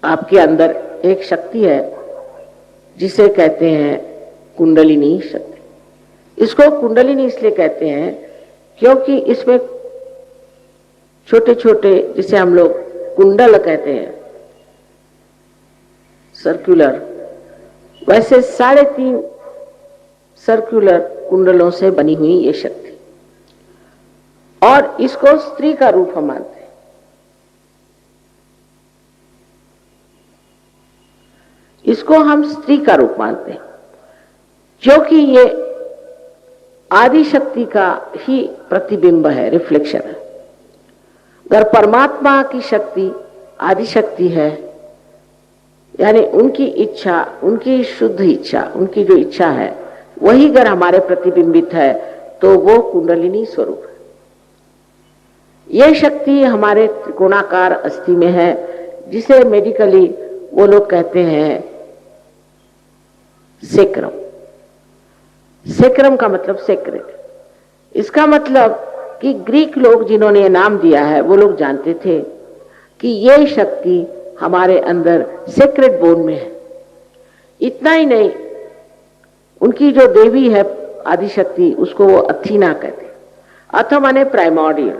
आपके अंदर एक शक्ति है जिसे कहते हैं कुंडलिनी शक्ति। इसको कुंडलिनी इसलिए कहते हैं क्योंकि इसमें छोटे छोटे, जिसे हम लोग कुंडल कहते हैं, सर्कुलर, वैसे 3.5 सर्कुलर कुंडलों से बनी हुई ये शक्ति, और इसको स्त्री का रूप हम मानते हैं। इसको हम स्त्री का रूप मानते हैं क्योंकि ये आदि शक्ति का ही प्रतिबिंब है, रिफ्लेक्शन है। अगर परमात्मा की शक्ति आदि शक्ति है, यानी उनकी इच्छा, उनकी शुद्ध इच्छा, उनकी जो इच्छा है वही अगर हमारे प्रतिबिंबित है तो वो कुंडलिनी स्वरूप है। यह शक्ति हमारे त्रिकोणाकार अस्थि में है, जिसे मेडिकली वो लोग कहते हैं सेक्रम। सेक्रम का मतलब सेक्रेट। इसका मतलब कि ग्रीक लोग जिन्होंने ये नाम दिया है वो लोग जानते थे कि ये शक्ति हमारे अंदर सेक्रेट बोन में है। इतना ही नहीं, उनकी जो देवी है आदिशक्ति, उसको वो अथीना कहते हैं। अथ माने प्राइमोर्डियल,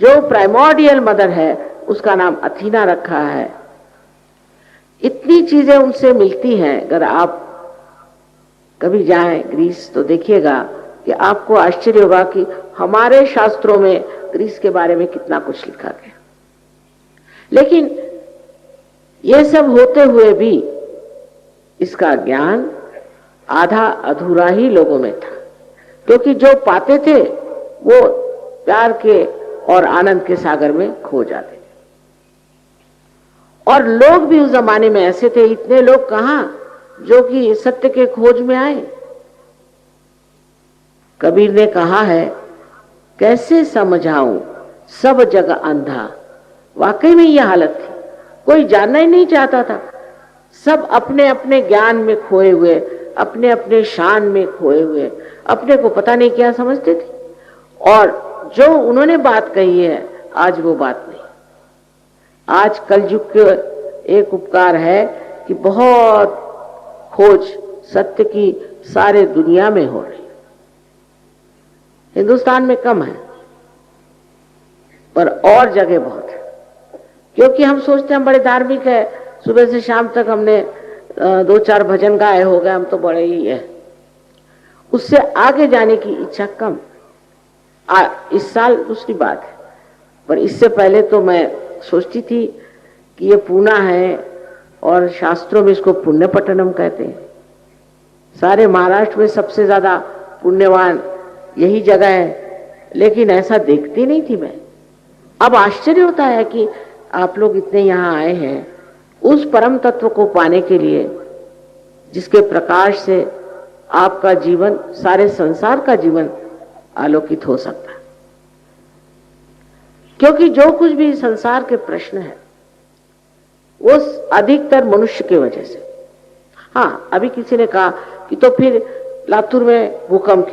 जो प्राइमोर्डियल मदर है उसका नाम अथीना रखा है। इतनी चीजें उनसे मिलती हैं। अगर आप कभी जाएं ग्रीस तो देखिएगा कि आपको आश्चर्य होगा कि हमारे शास्त्रों में ग्रीस के बारे में कितना कुछ लिखा गया। लेकिन ये सब होते हुए भी इसका ज्ञान आधा अधूरा ही लोगों में था, क्योंकि जो पाते थे वो प्यार के और आनंद के सागर में खो जाते थे। और लोग भी उस जमाने में ऐसे थे, इतने लोग कहां जो कि सत्य के खोज में आए। कबीर ने कहा है, कैसे समझाऊं सब जग अंधा। वाकई में यह हालत थी, कोई जानना ही नहीं चाहता था। सब अपने अपने ज्ञान में खोए हुए, अपने अपने शान में खोए हुए, अपने को पता नहीं क्या समझते थे। और जो उन्होंने बात कही है आज वो बात नहीं। आज कलयुग के एक उपकार है कि बहुत खोज सत्य की सारे दुनिया में हो रही है। हिंदुस्तान में कम है पर और जगह बहुत है, क्योंकि हम सोचते हैं हम बड़े धार्मिक है, सुबह से शाम तक हमने 2-4 भजन गाए हो गए, हम तो बड़े ही है। उससे आगे जाने की इच्छा कम। इस साल दूसरी बात है, पर इससे पहले तो मैं सोचती थी कि ये पूना है और शास्त्रों में इसको पुण्य पट्टनम कहते हैं। सारे महाराष्ट्र में सबसे ज्यादा पुण्यवान यही जगह है, लेकिन ऐसा देखती नहीं थी मैं। अब आश्चर्य होता है कि आप लोग इतने यहाँ आए हैं उस परम तत्व को पाने के लिए जिसके प्रकाश से आपका जीवन, सारे संसार का जीवन आलोकित हो सकता है। क्योंकि जो कुछ भी संसार के प्रश्न है वो अधिकतर मनुष्य की वजह से। हाँ, अभी किसी ने कहा कि तो फिर लातूर में भूकंप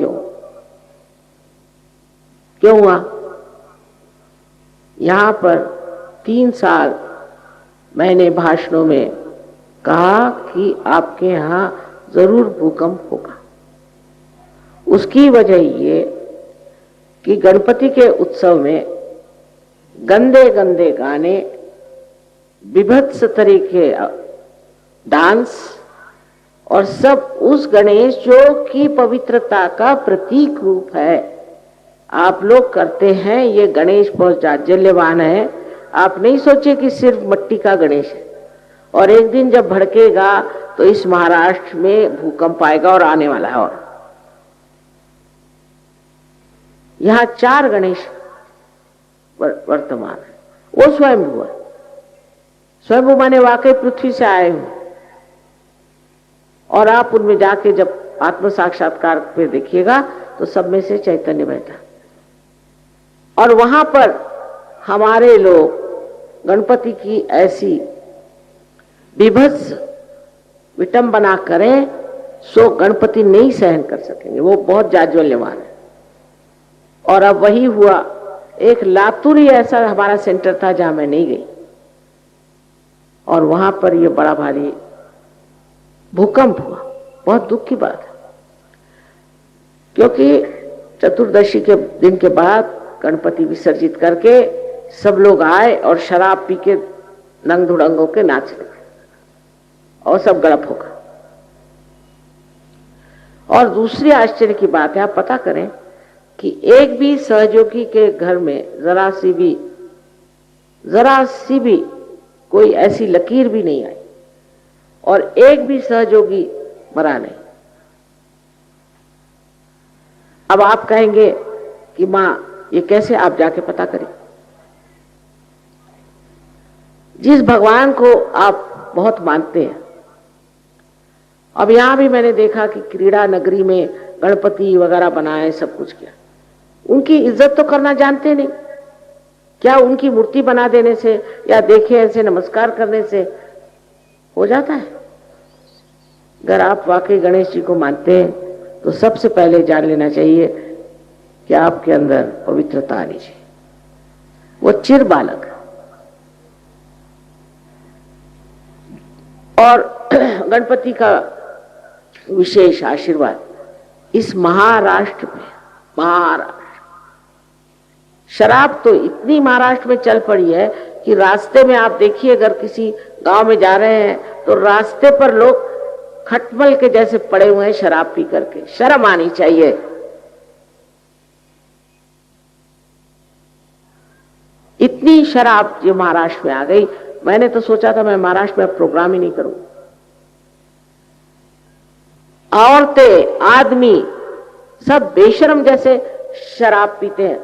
क्यों हुआ? यहां पर 3 साल मैंने भाषणों में कहा कि आपके यहां जरूर भूकंप होगा। उसकी वजह ये कि गणपति के उत्सव में गंदे गंदे गाने, विभत्स तरीके डांस और सब उस गणेश जो कि पवित्रता का प्रतीक रूप है आप लोग करते हैं। ये गणेश बहुत जाज्वल्यवान है। आप नहीं सोचे कि सिर्फ मिट्टी का गणेश है। और एक दिन जब भड़केगा तो इस महाराष्ट्र में भूकंप आएगा और आने वाला है। और यहां 4 गणेश वर्तमान है। वो स्वयंभू है। स्वयंभू माने वाकई पृथ्वी से आए हो। और आप उनमें जाके जब आत्म साक्षात्कार पे देखिएगा तो सब में से चैतन्य बैठा। और वहां पर हमारे लोग गणपति की ऐसी विभत्स विटंबना करें सो गणपति नहीं सहन कर सकेंगे। वो बहुत जाज्वल्यमान है। और अब वही हुआ। एक लातूर ही ऐसा हमारा सेंटर था जहां मैं नहीं गई, और वहां पर ये बड़ा भारी भूकंप हुआ। बहुत दुख की बात है, क्योंकि चतुर्दशी के दिन के बाद गणपति विसर्जित करके सब लोग आए और शराब पी के नंग धुड़ंग होके नाच रहे और सब गड़प होगा। और दूसरी आश्चर्य की बात है, आप पता करें कि एक भी सहयोगी के घर में जरा सी भी कोई ऐसी लकीर भी नहीं आई और एक भी सहयोगी मरा नहीं। अब आप कहेंगे कि मां ये कैसे, आप जाके पता करें। जिस भगवान को आप बहुत मानते हैं, अब यहां भी मैंने देखा कि क्रीड़ा नगरी में गणपति वगैरह बनाए, सब कुछ किया, उनकी इज्जत तो करना जानते नहीं। क्या उनकी मूर्ति बना देने से या देखे ऐसे नमस्कार करने से हो जाता है? अगर आप वाकई गणेश जी को मानते हैं तो सबसे पहले जान लेना चाहिए कि आपके अंदर पवित्रता आनी चाहिए। वो चिर बालक है। और गणपति का विशेष आशीर्वाद इस महाराष्ट्र में, शराब तो इतनी महाराष्ट्र में चल पड़ी है कि रास्ते में आप देखिए, अगर किसी गांव में जा रहे हैं तो रास्ते पर लोग खटमल के जैसे पड़े हुए हैं शराब पी करके। शर्म आनी चाहिए। इतनी शराब जो महाराष्ट्र में आ गई, मैंने तो सोचा था मैं महाराष्ट्र में प्रोग्राम ही नहीं करूं। औरतें, आदमी सब बेशर्म जैसे शराब पीते हैं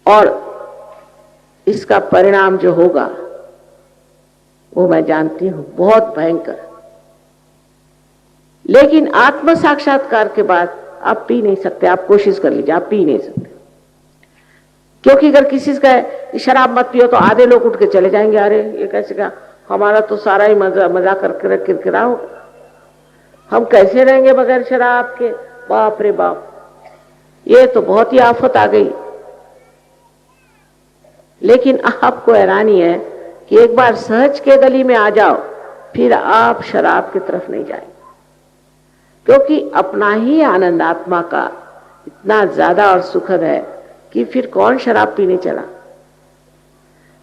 और इसका परिणाम जो होगा वो मैं जानती हूं, बहुत भयंकर। लेकिन आत्म साक्षात्कार के बाद आप पी नहीं सकते। आप कोशिश कर लीजिए, आप पी नहीं सकते। क्योंकि अगर किसी का शराब मत पियो तो आधे लोग उठ के चले जाएंगे, अरे ये कैसे का, हमारा तो सारा ही मजा करके किरकिरा हो, हम कैसे रहेंगे बगैर शराब के। बाप रे बाप, ये तो बहुत ही आफत आ गई। लेकिन आपको हैरानी है कि एक बार सहज के गली में आ जाओ, फिर आप शराब की तरफ नहीं जाएंगे, क्योंकि अपना ही आनंद आत्मा का इतना ज्यादा और सुखद है कि फिर कौन शराब पीने चला।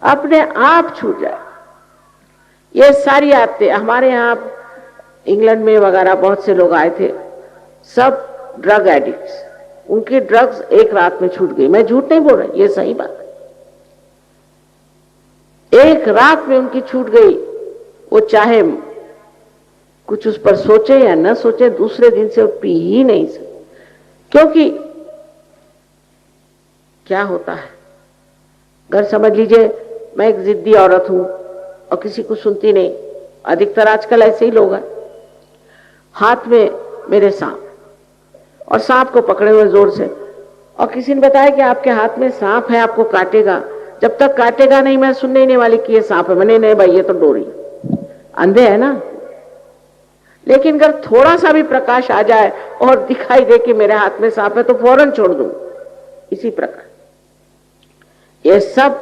अपने आप छूट जाए। ये सारी आदतें हमारे यहाँ इंग्लैंड में वगैरह बहुत से लोग आए थे, सब ड्रग एडिक्ट्स, उनकी ड्रग्स एक रात में छूट गई। मैं झूठ नहीं बोल रही, ये सही बात है। एक रात में उनकी छूट गई। वो चाहे कुछ उस पर सोचे या न सोचे, दूसरे दिन से वो पी ही नहीं सकते। क्योंकि क्या होता है, अगर समझ लीजिए मैं एक जिद्दी औरत हूं और किसी को सुनती नहीं, अधिकतर आजकल ऐसे ही लोग हैं। हाथ में मेरे सांप, और सांप को पकड़े हुए जोर से, और किसी ने बताया कि आपके हाथ में सांप है, आपको काटेगा। जब तक काटेगा नहीं मैं सुनने ही नहीं वाली कि ये सांप है। मैंने नहीं भाई, ये तो डोरी, अंधे है ना। लेकिन अगर थोड़ा सा भी प्रकाश आ जाए और दिखाई दे कि मेरे हाथ में सांप है तो फौरन छोड़ दूं। इसी प्रकार ये सब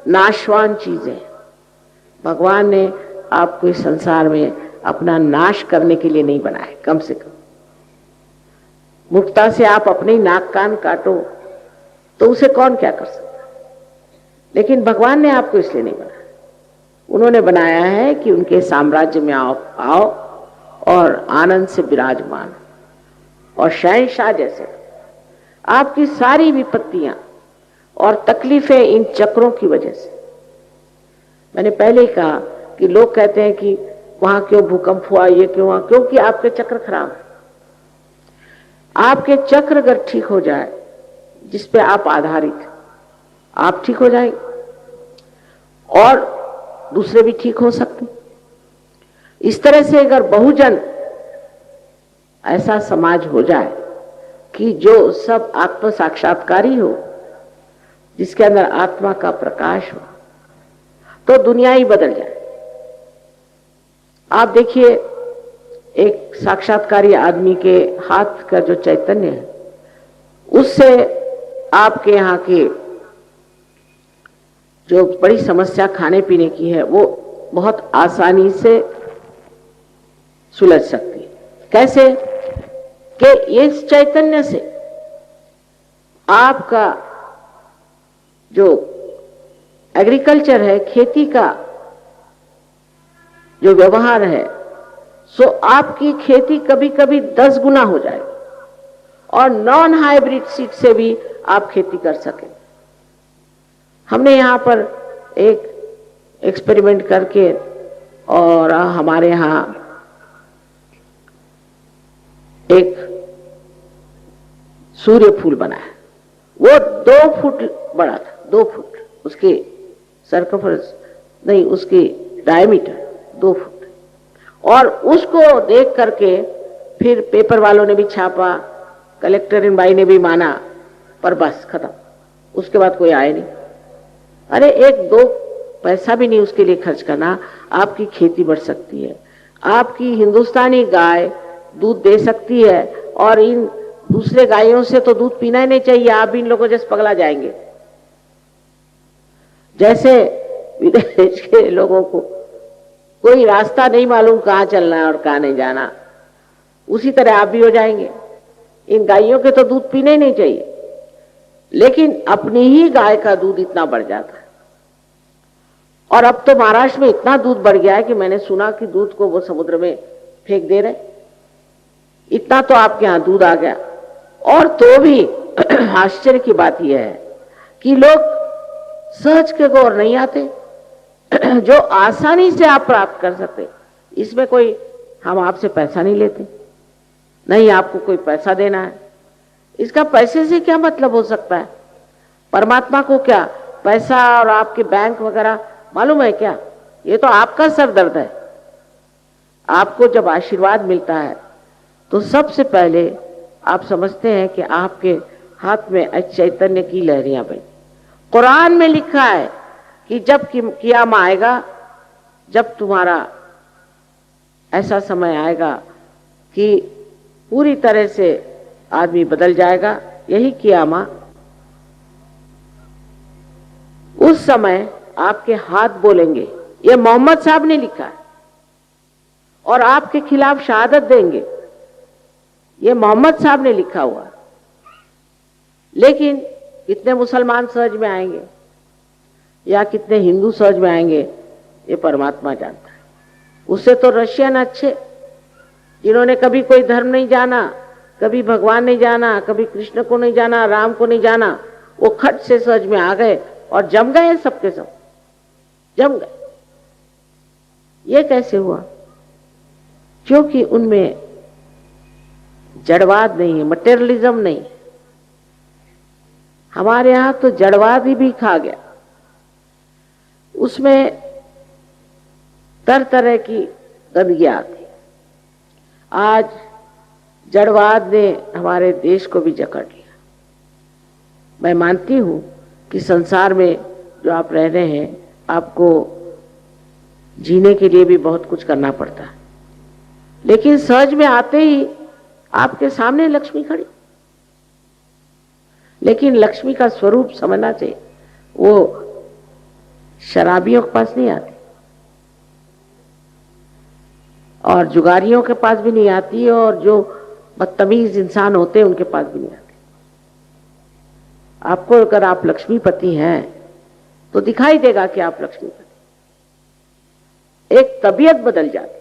नाशवान चीजें, भगवान ने आपको इस संसार में अपना नाश करने के लिए नहीं बनाए। कम से कम मुक्ता से आप अपने नाक कान काटो तो उसे कौन क्या कर सकता। लेकिन भगवान ने आपको इसलिए नहीं बनाया। उन्होंने बनाया है कि उनके साम्राज्य में आओ और आनंद से विराजमान और शहंशाह जैसे। आपकी सारी विपत्तियां और तकलीफें इन चक्रों की वजह से। मैंने पहले ही कहा कि लोग कहते हैं कि वहां क्यों भूकंप हुआ, ये क्यों हुआ, क्योंकि आपके चक्र खराब है। आपके चक्र अगर ठीक हो जाए, जिस पे आप आधारित, आप ठीक हो जाएंगे और दूसरे भी ठीक हो सकते। इस तरह से अगर बहुजन ऐसा समाज हो जाए कि जो सब आत्म साक्षात्कारी हो, जिसके अंदर आत्मा का प्रकाश हो, तो दुनिया ही बदल जाए। आप देखिए, एक साक्षात्कारी आदमी के हाथ का जो चैतन्य है, उससे आपके यहाँ के जो बड़ी समस्या खाने पीने की है वो बहुत आसानी से सुलझ सकती है। कैसे? कि इस चैतन्य से आपका जो एग्रीकल्चर है, खेती का जो व्यवहार है, सो आपकी खेती कभी कभी 10 गुना हो जाएगी और नॉन हाइब्रिड सीड से भी आप खेती कर सकें। हमने यहाँ पर एक एक्सपेरिमेंट करके और हमारे यहाँ एक सूर्य फूल बना है। वो 2 फुट बड़ा था, 2 फुट उसकी सर्कमफरेंस नहीं, उसकी डायमीटर 2 फुट। और उसको देख करके फिर पेपर वालों ने भी छापा, कलेक्टर इन भाई ने भी माना, पर बस खत्म। उसके बाद कोई आए नहीं। अरे 1-2 पैसा भी नहीं उसके लिए खर्च करना, आपकी खेती बढ़ सकती है। आपकी हिंदुस्तानी गाय दूध दे सकती है और इन दूसरे गायों से तो दूध पीना ही नहीं चाहिए। आप भी इन लोगों जैसे पगला जाएंगे। जैसे विदेश के लोगों को कोई रास्ता नहीं मालूम कहाँ चलना है और कहाँ नहीं जाना, उसी तरह आप भी हो जाएंगे। इन गायों के तो दूध पीने ही नहीं चाहिए, लेकिन अपनी ही गाय का दूध इतना बढ़ जाता है। और अब तो महाराष्ट्र में इतना दूध बढ़ गया है कि मैंने सुना कि दूध को वो समुद्र में फेंक दे रहे। इतना तो आपके यहाँ दूध आ गया। और तो भी आश्चर्य की बात यह है कि लोग सहज के गौर नहीं आते जो आसानी से आप प्राप्त कर सकते। इसमें कोई हम आपसे पैसा नहीं लेते, नहीं आपको कोई पैसा देना है। इसका पैसे से क्या मतलब हो सकता है? परमात्मा को क्या पैसा और आपके बैंक वगैरह मालूम है क्या? ये तो आपका सर दर्द है। आपको जब आशीर्वाद मिलता है तो सबसे पहले आप समझते हैं कि आपके हाथ में चैतन्य की लहरियां बनी। कुरान में लिखा है कि जब क़याम आएगा, जब तुम्हारा ऐसा समय आएगा कि पूरी तरह से आदमी बदल जाएगा, यही क़यामा, उस समय आपके हाथ बोलेंगे। ये मोहम्मद साहब ने लिखा है और आपके खिलाफ शहादत देंगे। ये मोहम्मद साहब ने लिखा हुआ। लेकिन कितने मुसलमान सहज में आएंगे या कितने हिंदू सहज में आएंगे, ये परमात्मा जानता है। उससे तो रशियन अच्छे, जिन्होंने कभी कोई धर्म नहीं जाना, कभी भगवान नहीं जाना, कभी कृष्ण को नहीं जाना, राम को नहीं जाना, वो खट से सहज में आ गए और जम गए, सबके सब जम गए। ये कैसे हुआ? क्योंकि उनमें जड़वाद नहीं है, मटेरियलिज्म नहीं है। हमारे यहां तो जड़वाद ही भी खा गया। उसमें तरह तरह की गंदगी आती। आज जड़वाद ने हमारे देश को भी जकड़ लिया। मैं मानती हूं कि संसार में जो आप रह रहे हैं, आपको जीने के लिए भी बहुत कुछ करना पड़ता है, लेकिन सहज में आते ही आपके सामने लक्ष्मी खड़ी। लेकिन लक्ष्मी का स्वरूप समझना चाहिए। वो शराबियों के पास नहीं आती और जुगारियों के पास भी नहीं आती और जो बदतमीज इंसान होते हैं उनके पास भी नहीं आती। आपको अगर आप लक्ष्मीपति हैं तो दिखाई देगा कि आप लक्ष्मीपति। एक तबीयत बदल जाती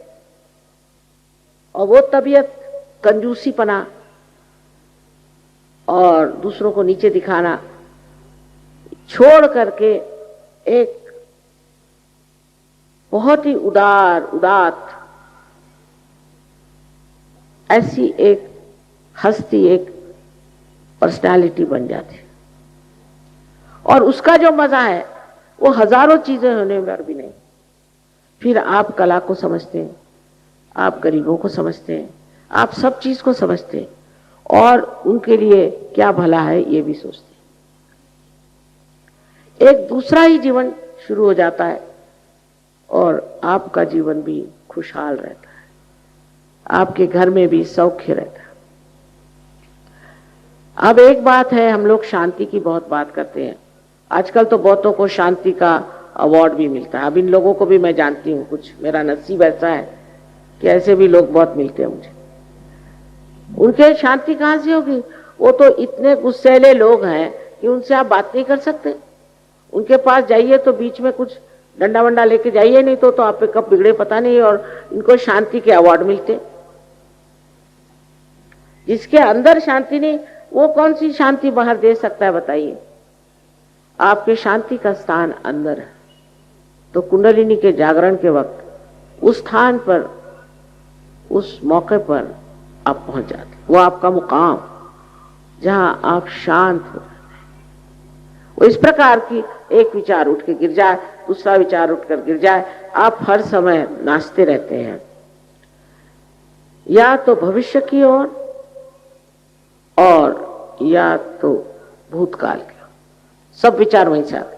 और वो तबीयत कंजूसीपना और दूसरों को नीचे दिखाना छोड़ करके एक बहुत ही उदात ऐसी एक हस्ती, एक पर्सनालिटी बन जाती है। और उसका जो मजा है वो हजारों चीजें होने पर भी नहीं। फिर आप कला को समझते हैं, आप गरीबों को समझते हैं, आप सब चीज को समझते हैं और उनके लिए क्या भला है ये भी सोचते हैं। एक दूसरा ही जीवन शुरू हो जाता है और आपका जीवन भी खुशहाल रहता है, आपके घर में भी सौख्य रहता है। अब एक बात है, हम लोग शांति की बहुत बात करते हैं आजकल तो बहुतों को शांति का अवार्ड भी मिलता है। अब इन लोगों को भी मैं जानती हूँ, कुछ मेरा नसीब ऐसा है कि ऐसे भी लोग बहुत मिलते हैं मुझे। उनके शांति कहाँ से होगी? वो तो इतने गुस्सैले लोग हैं कि उनसे आप बात नहीं कर सकते। उनके पास जाइए तो बीच में कुछ डंडा वंडा लेके जाइए, नहीं तो आप पे कब बिगड़े पता नहीं। और इनको शांति के अवार्ड मिलते। जिसके अंदर शांति नहीं, वो कौन सी शांति बाहर दे सकता है बताइए? आपके शांति का स्थान अंदर है। तो कुंडलिनी के जागरण के वक्त उस स्थान पर, उस मौके पर आप पहुंच जाते। वो आपका मुकाम, जहां आप शांत हो जाते। वो इस प्रकार की एक विचार उठ के गिर जाए, दूसरा विचार उठकर गिर जाए, आप हर समय नाचते रहते हैं, या तो भविष्य की ओर और या तो भूतकाल की ओर। सब विचार वहीं से आते।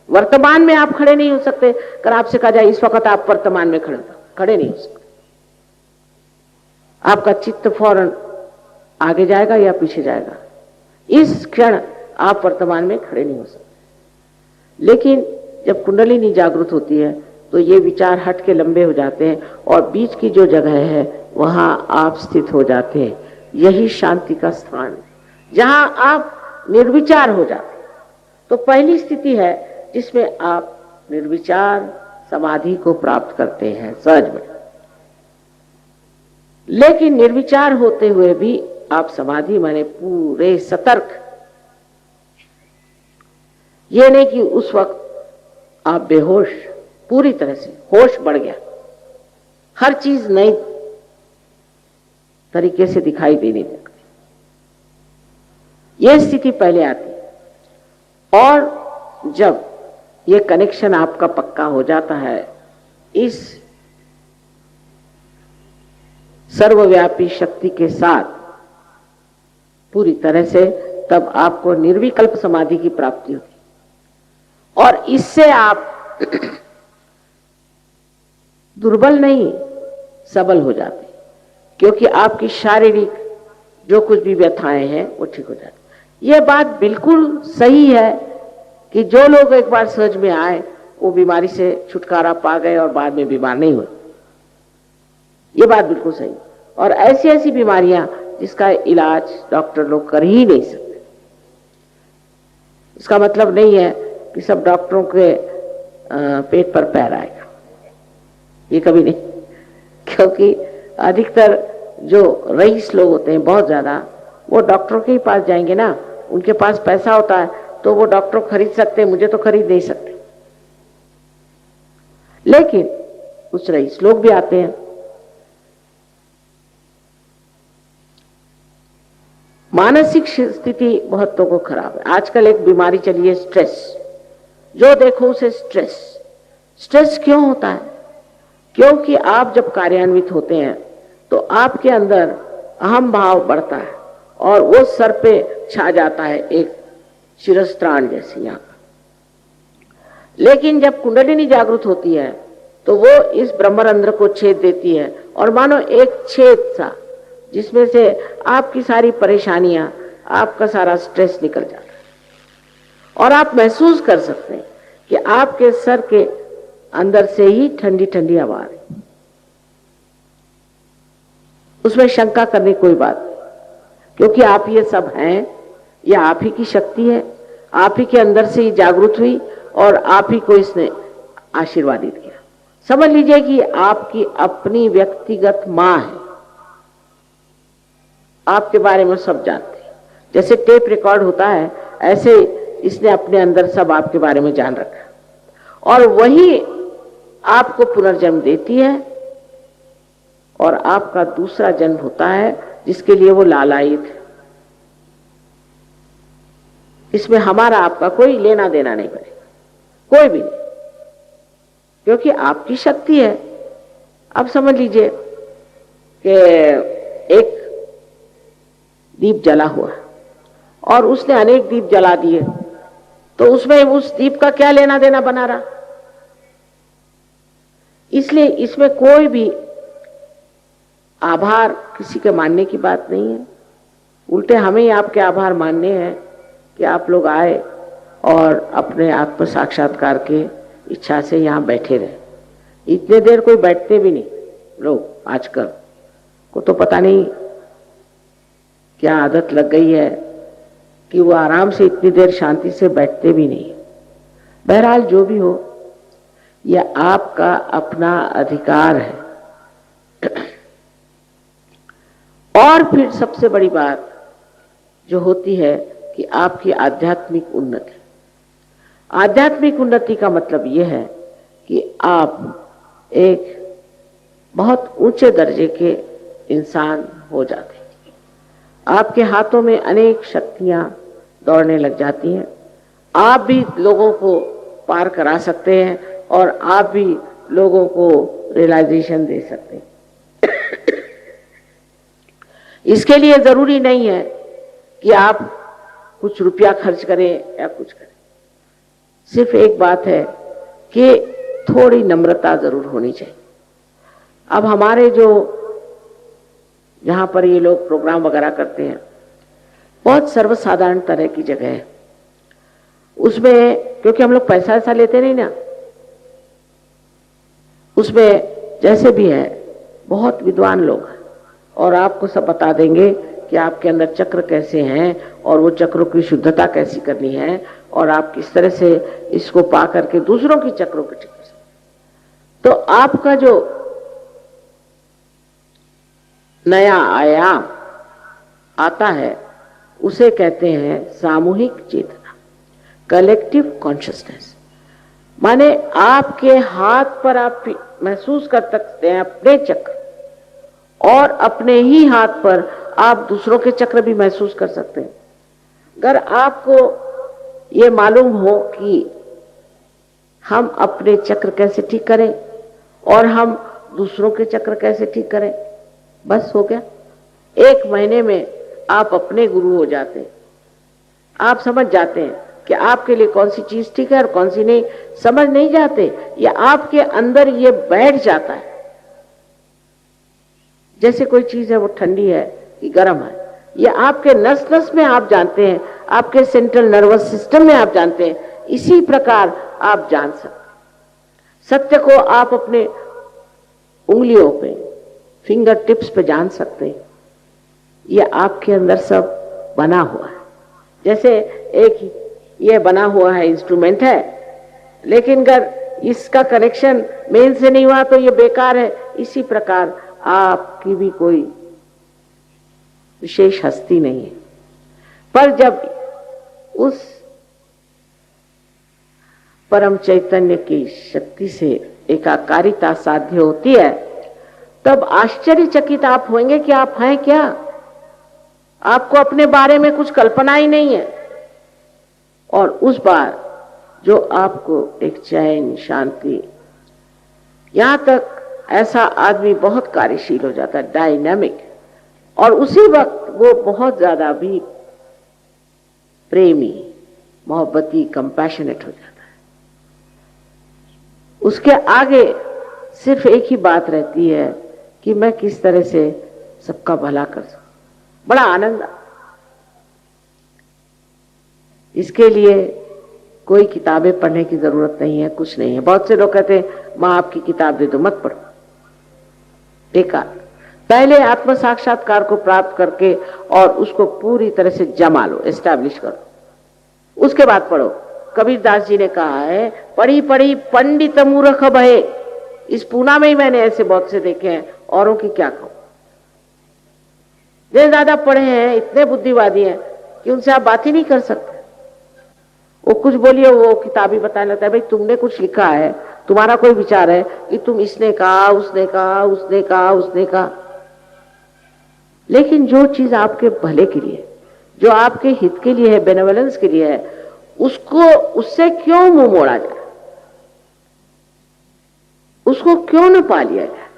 वर्तमान में आप खड़े नहीं हो सकते। अगर आपसे कहा जाए इस वक्त आप वर्तमान में खड़े नहीं हो सकते। आपका चित्त फौरन आगे जाएगा या पीछे जाएगा। इस क्षण आप वर्तमान में खड़े नहीं हो सकते। लेकिन जब कुंडलिनी जागृत होती है तो ये विचार हट के लंबे हो जाते हैं और बीच की जो जगह है वहां आप स्थित हो जाते हैं। यही शांति का स्थान है, जहां आप निर्विचार हो जाते हैं। तो पहली स्थिति है जिसमें आप निर्विचार समाधि को प्राप्त करते हैं सहज में। लेकिन निर्विचार होते हुए भी आप समाधि माने पूरे सतर्क। ये नहीं कि उस वक्त आप बेहोश, पूरी तरह से होश बढ़ गया, हर चीज नई तरीके से दिखाई देने लगती। यह स्थिति पहले आती है। और जब ये कनेक्शन आपका पक्का हो जाता है इस सर्वव्यापी शक्ति के साथ पूरी तरह से, तब आपको निर्विकल्प समाधि की प्राप्ति होती। और इससे आप दुर्बल नहीं, सबल हो जाते, क्योंकि आपकी शारीरिक जो कुछ भी व्यथाएं हैं वो ठीक हो जाती। यह बात बिल्कुल सही है कि जो लोग एक बार सहज में आए वो बीमारी से छुटकारा पा गए और बाद में बीमार नहीं हुए। ये बात बिल्कुल सही। और ऐसी ऐसी बीमारियां जिसका इलाज डॉक्टर लोग कर ही नहीं सकते। इसका मतलब नहीं है कि सब डॉक्टरों के पेट पर पैर आएगा, ये कभी नहीं। क्योंकि अधिकतर जो रईस लोग होते हैं बहुत ज्यादा, वो डॉक्टरों के ही पास जाएंगे ना। उनके पास पैसा होता है तो वो डॉक्टर खरीद सकते हैं, मुझे तो खरीद नहीं सकते। लेकिन कुछ रईस लोग भी आते हैं। मानसिक स्थिति बहुतों को खराब है। आजकल एक बीमारी चली है स्ट्रेस। जो देखो उसे स्ट्रेस। स्ट्रेस क्यों होता है? क्योंकि आप जब कार्यान्वित होते हैं तो आपके अंदर अहम भाव बढ़ता है और वो सर पे छा जाता है, एक शिरस्त्राण जैसे यहाँ। लेकिन जब कुंडलिनी जागृत होती है तो वो इस ब्रह्मरंध्र को छेद देती है और मानो एक छेद सा, जिसमें से आपकी सारी परेशानियां, आपका सारा स्ट्रेस निकल जाता है। और आप महसूस कर सकते हैं कि आपके सर के अंदर से ही ठंडी ठंडी हवा आ रही। उसमें शंका करने कोई बात नहीं, क्योंकि आप ये सब हैं, यह आप ही की शक्ति है। आप ही के अंदर से ही जागृत हुई और आप ही को इसने आशीर्वादित किया। समझ लीजिए कि आपकी अपनी व्यक्तिगत मां है। आपके बारे में सब जानते हैं। जैसे टेप रिकॉर्ड होता है, ऐसे इसने अपने अंदर सब आपके बारे में जान रखा और वही आपको पुनर्जन्म देती है और आपका दूसरा जन्म होता है जिसके लिए वो लालायित है। इसमें हमारा आपका कोई लेना देना नहीं पड़ेगा, कोई भी नहीं, क्योंकि आपकी शक्ति है। अब समझ लीजिए कि एक दीप जला हुआ और उसने अनेक दीप जला दिए, तो उसमें उस दीप का क्या लेना देना बना रहा? इसलिए इसमें कोई भी आभार किसी के मानने की बात नहीं है। उल्टे हमें ही आपके आभार मानने हैं कि आप लोग आए और अपने आत्म साक्षात्कार के इच्छा से यहाँ बैठे रहे। इतने देर कोई बैठते भी नहीं लोग, आजकल को तो पता नहीं क्या आदत लग गई है कि वो आराम से इतनी देर शांति से बैठते भी नहीं। बहरहाल जो भी हो, यह आपका अपना अधिकार है। और फिर सबसे बड़ी बात जो होती है कि आपकी आध्यात्मिक उन्नति। आध्यात्मिक उन्नति का मतलब यह है कि आप एक बहुत ऊंचे दर्जे के इंसान हो जाते हैं। आपके हाथों में अनेक शक्तियां दौड़ने लग जाती हैं। आप भी लोगों को पार करा सकते हैं और आप भी लोगों को रियलाइजेशन दे सकते हैं। इसके लिए जरूरी नहीं है कि आप कुछ रुपया खर्च करें या कुछ करें। सिर्फ एक बात है कि थोड़ी नम्रता जरूर होनी चाहिए। अब हमारे जो जहां पर ये लोग प्रोग्राम वगैरह करते हैं, बहुत सर्वसाधारण तरह की जगह है। उसमें क्योंकि हम लोग पैसा ऐसा लेते नहीं ना, उसमें जैसे भी है बहुत विद्वान लोग हैं और आपको सब बता देंगे कि आपके अंदर चक्र कैसे हैं और वो चक्रों की शुद्धता कैसी करनी है और आप किस तरह से इसको पा करके दूसरों की चक्रों को ठीक कर सकते। तो आपका जो नया आयाम आता है उसे कहते हैं सामूहिक चेतना, कलेक्टिव कॉन्शियसनेस। माने आपके हाथ पर आप महसूस कर सकते हैं अपने चक्र और अपने ही हाथ पर आप दूसरों के चक्र भी महसूस कर सकते हैं। अगर आपको ये मालूम हो कि हम अपने चक्र कैसे ठीक करें और हम दूसरों के चक्र कैसे ठीक करें, बस हो गया। 1 महीने में आप अपने गुरु हो जाते हैं। आप समझ जाते हैं कि आपके लिए कौन सी चीज ठीक है और कौन सी नहीं। समझ नहीं जाते, ये आपके अंदर ये बैठ जाता है। जैसे कोई चीज है वो ठंडी है कि गर्म है, ये आपके नस नस में आप जानते हैं, आपके सेंट्रल नर्वस सिस्टम में आप जानते हैं। इसी प्रकार आप जान सकते। सत्य को आप अपने उंगलियों पे, फिंगर टिप्स पे जान सकते हैं। ये आपके अंदर सब बना हुआ है। जैसे एक ये बना हुआ है इंस्ट्रूमेंट है, लेकिन अगर इसका कनेक्शन मेन से नहीं हुआ तो ये बेकार है। इसी प्रकार आपकी भी कोई विशेष हस्ती नहीं है, पर जब उस परम चैतन्य की शक्ति से एकाकारिता साध्य होती है, तब आश्चर्यचकित आप होंगे कि आप हैं क्या। आपको अपने बारे में कुछ कल्पना ही नहीं है और उस बार जो आपको एक चैन, शांति, यहां तक ऐसा आदमी बहुत कार्यशील हो जाता है, डायनामिक, और उसी वक्त वो बहुत ज्यादा भी प्रेमी, मोहब्बती, कंपैशनेट हो जाता है। उसके आगे सिर्फ एक ही बात रहती है कि मैं किस तरह से सबका भला कर सकूं। बड़ा आनंद। इसके लिए कोई किताबें पढ़ने की जरूरत नहीं है, कुछ नहीं है। बहुत से लोग कहते हैं मां आपकी किताब दे दो, मत पढ़ो, बेकार। पहले आत्म साक्षात्कार को प्राप्त करके और उसको पूरी तरह से जमा लो, एस्टैब्लिश करो, उसके बाद पढ़ो। कबीरदास जी ने कहा है, पढ़ी पढ़ी पंडित मूर्ख भये। इस पूना में ही मैंने ऐसे बहुत से देखे हैं, औरों की क्या कहूं। जो ज्यादा पढ़े हैं, इतने बुद्धिवादी हैं कि उनसे आप बात ही नहीं कर सकते। वो कुछ बोलिए, वो किताबी बताने लगता है, भाई तुमने कुछ लिखा है, तुम्हारा कोई विचार है कि तुम इसने कहा, उसने कहा, उसने कहा, उसने कहा। लेकिन जो चीज आपके भले के लिए, जो आपके हित के लिए है, बेनेवलेंस के लिए है, उसको, उससे क्यों मुंह मोड़ा जाए, उसको क्यों न पा लिया जाए।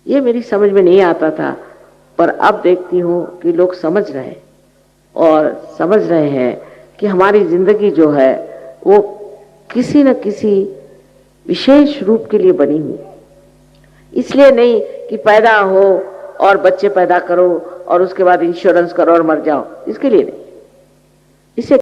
ये मेरी समझ में नहीं आता था, पर अब देखती हूं कि लोग समझ रहे हैं और समझ रहे हैं कि हमारी जिंदगी जो है वो किसी न किसी विशेष रूप के लिए बनी हुई। इसलिए नहीं कि पैदा हो और बच्चे पैदा करो और उसके बाद इंश्योरेंस करो और मर जाओ, इसके लिए नहीं। इसे